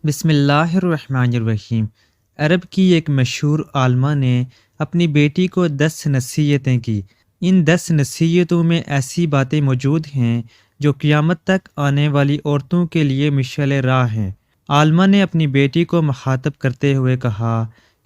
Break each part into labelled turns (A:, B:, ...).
A: بسم اللہ الرحمن الرحیم۔ عرب کی ایک مشہور عالمہ نے اپنی بیٹی کو 10 نصیحتیں کی۔ ان 10 نصیحتوں میں ایسی باتیں موجود ہیں جو قیامت تک آنے والی عورتوں کے لیے مشعل راہ ہیں۔ عالمہ نے اپنی بیٹی کو مخاطب کرتے ہوئے کہا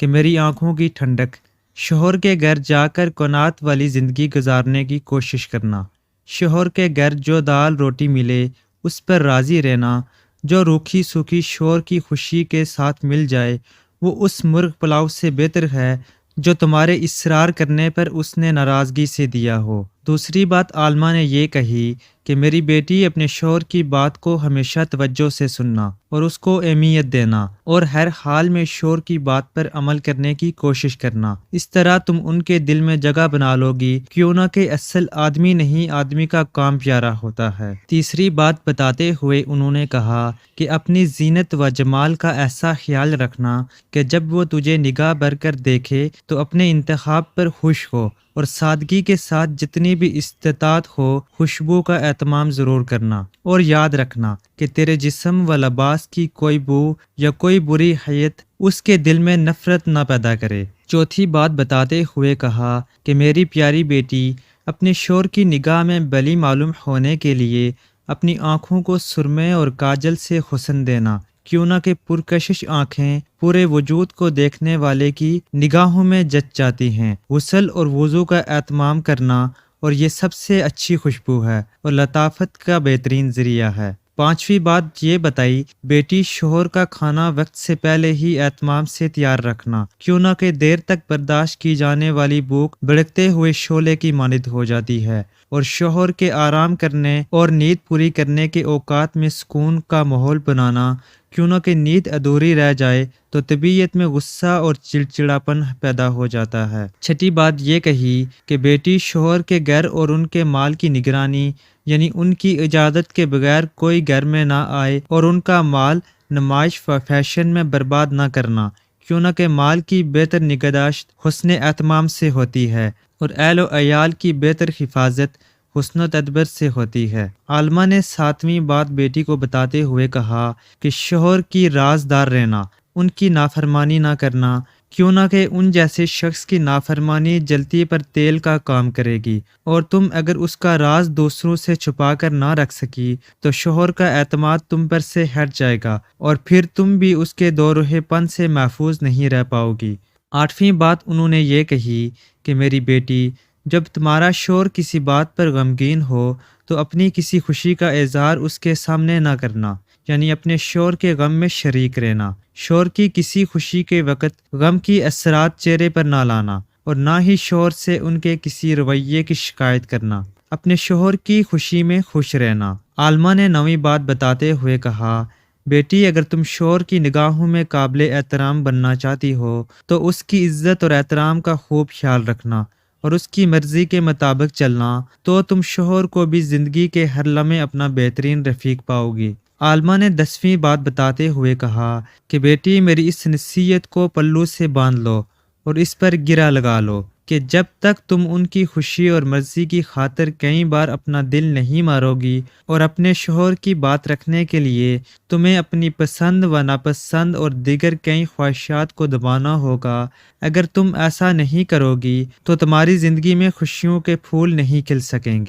A: کہ میری آنکھوں کی ٹھنڈک، شوہر کے گھر جا کر قناعت والی زندگی گزارنے کی کوشش کرنا۔ شوہر کے گھر جو دال روٹی ملے اس پر راضی رہنا، جو روکھی سوکھی شوہر کی خوشی کے ساتھ مل جائے وہ اس مرغ پلاؤ سے بہتر ہے جو تمہارے اصرار کرنے پر اس نے ناراضگی سے دیا ہو۔ دوسری بات عالمہ نے یہ کہی کہ میری بیٹی اپنے شوہر کی بات کو ہمیشہ توجہ سے سننا اور اس کو اہمیت دینا اور ہر حال میں شوہر کی بات پر عمل کرنے کی کوشش کرنا۔ اس طرح تم ان کے دل میں جگہ بنا لو گی، کیوں نہ کہ اصل آدمی نہیں آدمی کا کام پیارا ہوتا ہے۔ تیسری بات بتاتے ہوئے انہوں نے کہا کہ اپنی زینت و جمال کا ایسا خیال رکھنا کہ جب وہ تجھے نگاہ بھر کر دیکھے تو اپنے انتخاب پر خوش ہو، اور سادگی کے ساتھ جتنی بھی استطاعت ہو خوشبو کا اہتمام ضرور کرنا، اور یاد رکھنا کہ تیرے جسم و لباس کی کوئی بو یا کوئی بری حیت اس کے دل میں نفرت نہ پیدا کرے۔ چوتھی بات بتاتے ہوئے کہا کہ میری پیاری بیٹی، اپنے شوہر کی نگاہ میں بلی معلوم ہونے کے لیے اپنی آنکھوں کو سرمے اور کاجل سے حسن دینا، کیوں نہ کہ پرکشش آنکھیں پورے وجود کو دیکھنے والے کی نگاہوں میں جچ جاتی ہیں۔ غسل اور وضو کا اہتمام کرنا، اور یہ سب سے اچھی خوشبو ہے اور لطافت کا بہترین ذریعہ ہے۔ پانچویں بات یہ بتائی بیٹی، شوہر کا کھانا وقت سے پہلے ہی اہتمام سے تیار رکھنا، کیوں نہ کہ دیر تک برداشت کی جانے والی بھوک بھڑکتے ہوئے شعلے کی مانند ہو جاتی ہے، اور شوہر کے آرام کرنے اور نیند پوری کرنے کے اوقات میں سکون کا ماحول بنانا، کیوں نہ کہ نیند ادھوری رہ جائے تو طبیعت میں غصہ اور چڑچڑاپن پیدا ہو جاتا ہے۔ چھٹی بات یہ کہی کہ بیٹی، شوہر کے گھر اور ان کے مال کی نگرانی، یعنی ان کی اجازت کے بغیر کوئی گھر میں نہ آئے اور ان کا مال نمائش و فیشن میں برباد نہ کرنا، کیوں نہ کہ مال کی بہتر نگہداشت حسن اہتمام سے ہوتی ہے، اور اہل و عیال کی بہتر حفاظت حسن و تدبیر سے ہوتی ہے۔ عالمہ نے ساتویں بات بیٹی کو بتاتے ہوئے کہا کہ شوہر کی رازدار رہنا، ان کی نافرمانی نہ کرنا، کیوں نہ کہ ان جیسے شخص کی نافرمانی جلتی پر تیل کا کام کرے گی، اور تم اگر اس کا راز دوسروں سے چھپا کر نہ رکھ سکی تو شوہر کا اعتماد تم پر سے ہٹ جائے گا، اور پھر تم بھی اس کے دو روحے پن سے محفوظ نہیں رہ پاؤ گی۔ آٹھویں بات انہوں نے یہ کہی کہ میری بیٹی، جب تمہارا شوہر کسی بات پر غمگین ہو تو اپنی کسی خوشی کا اظہار اس کے سامنے نہ کرنا، یعنی اپنے شوہر کے غم میں شریک رہنا۔ شوہر کی کسی خوشی کے وقت غم کی اثرات چہرے پر نہ لانا، اور نہ ہی شوہر سے ان کے کسی رویے کی شکایت کرنا۔ اپنے شوہر کی خوشی میں خوش رہنا۔ عالمہ نے نویں بات بتاتے ہوئے کہا بیٹی، اگر تم شوہر کی نگاہوں میں قابل احترام بننا چاہتی ہو تو اس کی عزت اور احترام کا خوب خیال رکھنا اور اس کی مرضی کے مطابق چلنا، تو تم شوہر کو بھی زندگی کے ہر لمحے اپنا بہترین رفیق پاؤ گی۔ عالمہ نے 10ویں بات بتاتے ہوئے کہا کہ بیٹی، میری اس نصیحت کو پلو سے باندھ لو اور اس پر گرہ لگا لو کہ جب تک تم ان کی خوشی اور مرضی کی خاطر کئی بار اپنا دل نہیں مارو گی اور اپنے شوہر کی بات رکھنے کے لیے تمہیں اپنی پسند و ناپسند اور دیگر کئی خواہشات کو دبانا ہوگا، اگر تم ایسا نہیں کرو گی تو تمہاری زندگی میں خوشیوں کے پھول نہیں کھل سکیں گے۔